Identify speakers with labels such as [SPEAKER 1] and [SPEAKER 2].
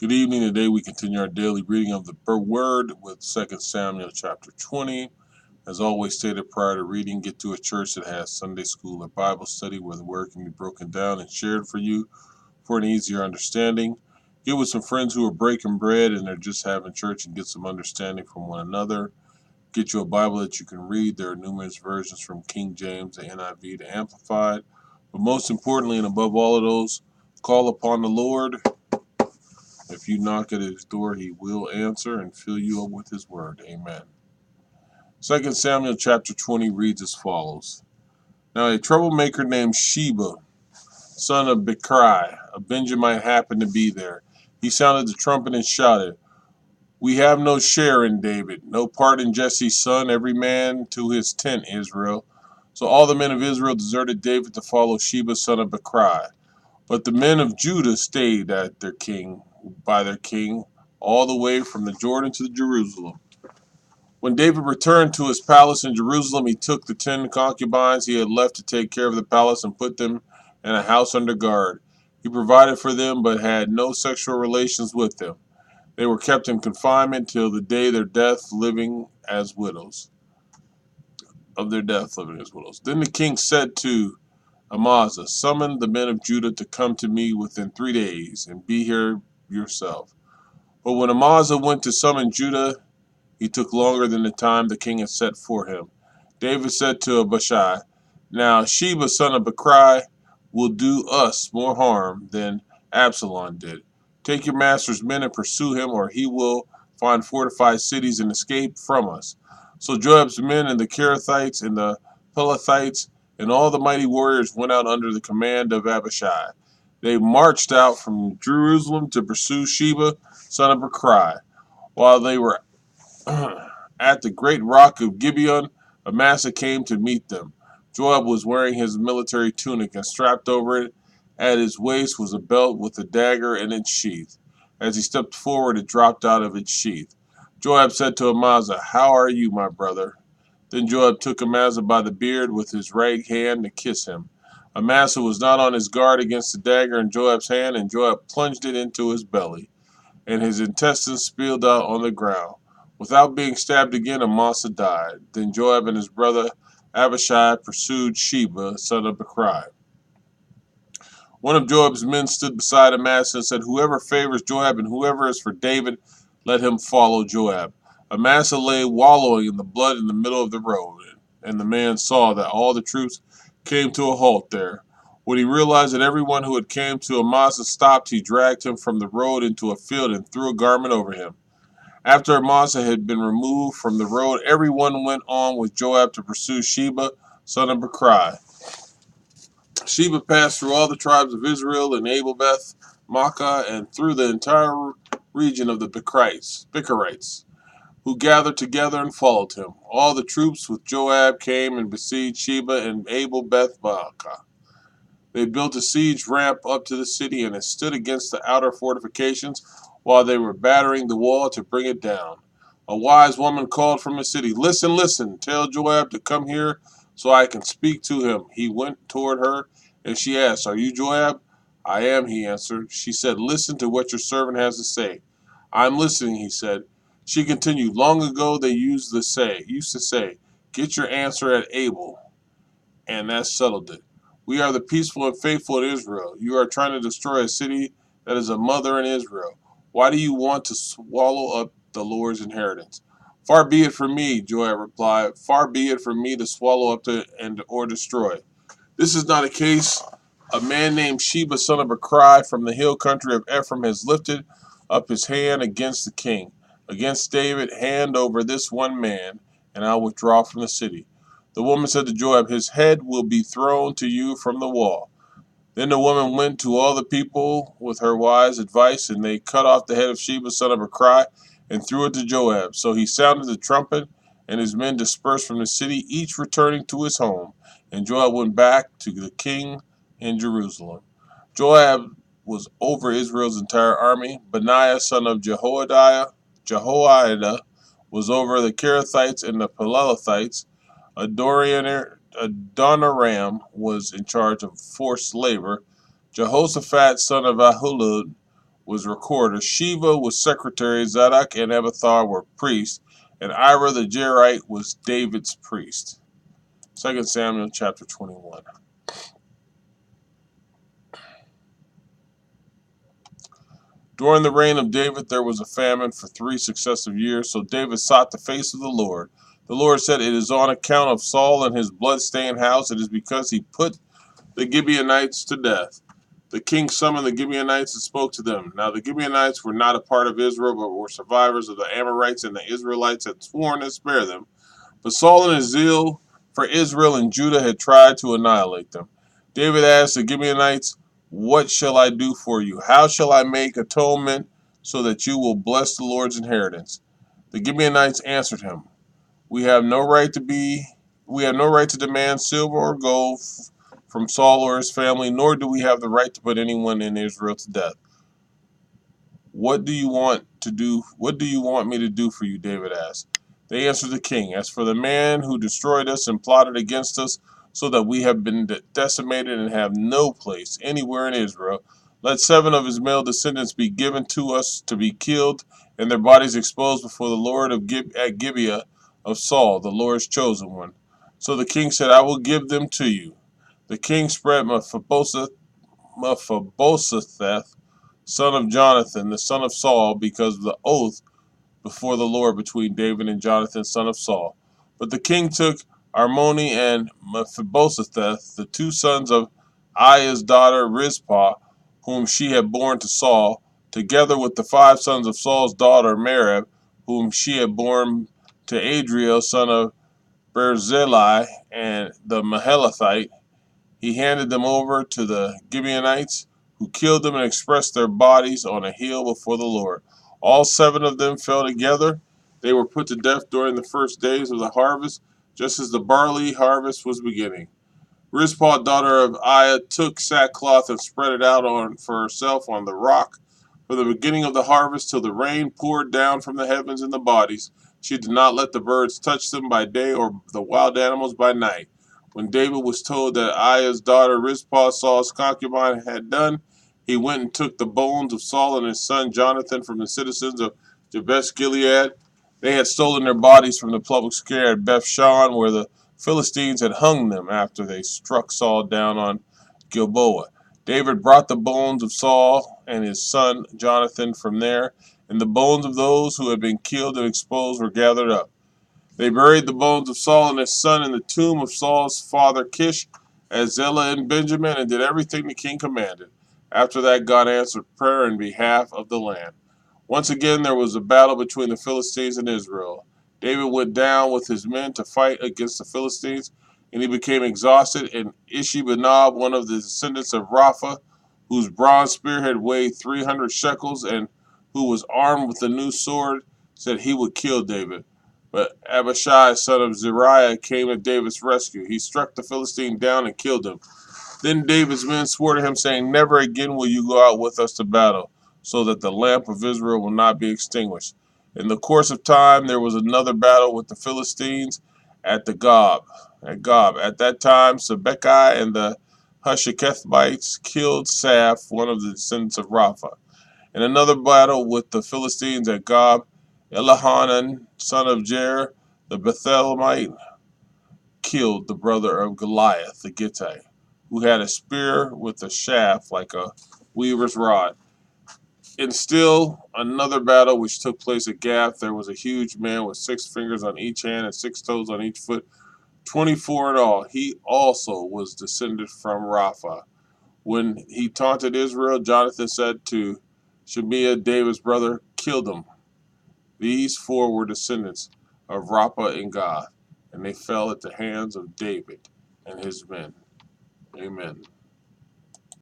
[SPEAKER 1] Good evening. Today we continue our daily reading of the Word with 2 Samuel chapter 20. As always stated prior to reading, get to a church that has Sunday school or Bible study where the Word can be broken down and shared for you for an easier understanding. Get with some friends who are breaking bread and they're just having church and get some understanding from one another. Get you a Bible that you can read. There are numerous versions from King James, the NIV, the Amplified. But most importantly and above all of those, call upon the Lord. If you knock at his door, he will answer and fill you up with his word. Amen. 2 Samuel chapter 20 reads as follows. Now a troublemaker named Sheba, son of Bichri, a Benjamite, happened to be there. He sounded the trumpet and shouted, "We have no share in David, no part in Jesse's son, every man to his tent, Israel." So all the men of Israel deserted David to follow Sheba, son of Bichri. But the men of Judah stayed at by their king, all the way from the Jordan to Jerusalem. When David returned to his palace in Jerusalem, he took the 10 concubines he had left to take care of the palace and put them in a house under guard. He provided for them, but had no sexual relations with them. They were kept in confinement till the day of their death, living as widows. Then the king said to Amasa, "Summon the men of Judah to come to me within 3 days, and be here yourself." But when Amasa went to summon Judah, he took longer than the time the king had set for him. David said to Abishai, "Now Sheba, son of Bichri, will do us more harm than Absalom did. Take your master's men and pursue him, or he will find fortified cities and escape from us." So Joab's men and the Kerethites and the Pelethites and all the mighty warriors went out under the command of Abishai. They marched out from Jerusalem to pursue Sheba, son of Bichri. While they were at the great rock of Gibeon, Amasa came to meet them. Joab was wearing his military tunic, and strapped over it at his waist was a belt with a dagger in its sheath. As he stepped forward, it dropped out of its sheath. Joab said to Amasa, "How are you, my brother?" Then Joab took Amasa by the beard with his right hand to kiss him. Amasa was not on his guard against the dagger in Joab's hand, and Joab plunged it into his belly, and his intestines spilled out on the ground. Without being stabbed again, Amasa died. Then Joab and his brother Abishai pursued Sheba, son of Bichri. One of Joab's men stood beside Amasa and said, "Whoever favors Joab and whoever is for David, let him follow Joab." Amasa lay wallowing in the blood in the middle of the road, and the man saw that all the troops came to a halt there. When he realized that everyone who had came to Amasa stopped, he dragged him from the road into a field and threw a garment over him. After Amasa had been removed from the road, everyone went on with Joab to pursue Sheba, son of Bichri. Sheba passed through all the tribes of Israel and Abel-Beth, Maacah, and through the entire region of the Bichrites, who gathered together and followed him. All the troops with Joab came and besieged Sheba and Abel-Beth Maacah. They built a siege ramp up to the city, and it stood against the outer fortifications while they were battering the wall to bring it down. A wise woman called from the city, "Listen, listen, tell Joab to come here so I can speak to him." He went toward her, and she asked, "Are you Joab?" "I am," he answered. She said, "Listen to what your servant has to say." "I'm listening," he said. She continued, "Long ago they used to say, 'Get your answer at Abel,' and that settled it. We are the peaceful and faithful in Israel. You are trying to destroy a city that is a mother in Israel. Why do you want to swallow up the Lord's inheritance?" "Far be it from me," Joab replied. "Far be it from me to swallow up or destroy. This is not a case. A man named Sheba, son of Bichri, from the hill country of Ephraim, has lifted up his hand against the king, against David. Hand over this one man, and I'll withdraw from the city." The woman said to Joab, "His head will be thrown to you from the wall." Then the woman went to all the people with her wise advice, and they cut off the head of Sheba, son of Bichri, and threw it to Joab. So he sounded the trumpet, and his men dispersed from the city, each returning to his home. And Joab went back to the king in Jerusalem. Joab was over Israel's entire army. Benaiah, son of Jehoiada, was over the Kerethites and the Pelethites. Adoniram was in charge of forced labor. Jehoshaphat, son of Ahilud, was recorder. Sheva was secretary. Zadok and Abiathar were priests. And Ira the Jerite was David's priest. 2 Samuel chapter 21. During the reign of David, there was a famine for 3 successive years, so David sought the face of the Lord. The Lord said, "It is on account of Saul and his blood-stained house. It is because he put the Gibeonites to death." The king summoned the Gibeonites and spoke to them. Now the Gibeonites were not a part of Israel, but were survivors of the Amorites, and the Israelites had sworn to spare them. But Saul in his zeal for Israel and Judah had tried to annihilate them. David asked the Gibeonites, "What shall I do for you? How shall I make atonement so that you will bless the Lord's inheritance?" The Gibeonites answered him, "We have no right to demand silver or gold from Saul or his family, nor do we have the right to put anyone in Israel to death. What do you want me to do for you?" David asked. They answered the king, "As for the man who destroyed us and plotted against us, so that we have been decimated and have no place anywhere in Israel, let 7 of his male descendants be given to us to be killed, and their bodies exposed before the Lord at Gibeah of Saul, the Lord's chosen one." So the king said, "I will give them to you." The king spread Mephibosheth, son of Jonathan, the son of Saul, because of the oath before the Lord between David and Jonathan, son of Saul. But the king took Armoni and Mephibosheth, the 2 sons of Aiah's daughter Rizpah, whom she had borne to Saul, together with the 5 sons of Saul's daughter Merab, whom she had borne to Adriel, son of Barzillai, and the Mahalathite. He handed them over to the Gibeonites, who killed them and expressed their bodies on a hill before the Lord. All 7 of them fell together. They were put to death during the first days of the harvest, just as the barley harvest was beginning. Rizpah, daughter of Aiah, took sackcloth and spread it out for herself on the rock from the beginning of the harvest till the rain poured down from the heavens in the bodies. She did not let the birds touch them by day or the wild animals by night. When David was told that Aiah's daughter Rizpah, Saul's concubine, had done, he went and took the bones of Saul and his son Jonathan from the citizens of Jabesh Gilead. They had stolen their bodies from the public square at Bethshan, where the Philistines had hung them after they struck Saul down on Gilboa. David brought the bones of Saul and his son Jonathan from there, and the bones of those who had been killed and exposed were gathered up. They buried the bones of Saul and his son in the tomb of Saul's father Kish at Zelah in Benjamin, and did everything the king commanded. After that, God answered prayer in behalf of the land. Once again, there was a battle between the Philistines and Israel. David went down with his men to fight against the Philistines, and he became exhausted. And Ishi-Benob, one of the descendants of Rapha, whose bronze spearhead weighed 300 shekels and who was armed with a new sword, said he would kill David. But Abishai, son of Zeruiah, came to David's rescue. He struck the Philistine down and killed him. Then David's men swore to him, saying, "Never again will you go out with us to battle, so that the lamp of Israel will not be extinguished." In the course of time, there was another battle with the Philistines at Gob. At that time, Sibbecai and the Hushakethites killed Saph, one of the descendants of Rapha. In another battle with the Philistines at Gob, Elihanan, son of Jair, the Bethlehemite, killed the brother of Goliath, the Gittite, who had a spear with a shaft like a weaver's rod. In still another battle which took place at Gath, there was a huge man with 6 fingers on each hand and 6 toes on each foot, 24 in all. He also was descended from Rapha. When he taunted Israel, Jonathan said to Shimea, David's brother, "Kill them." These 4 were descendants of Rapha and Gath, and they fell at the hands of David and his men. Amen.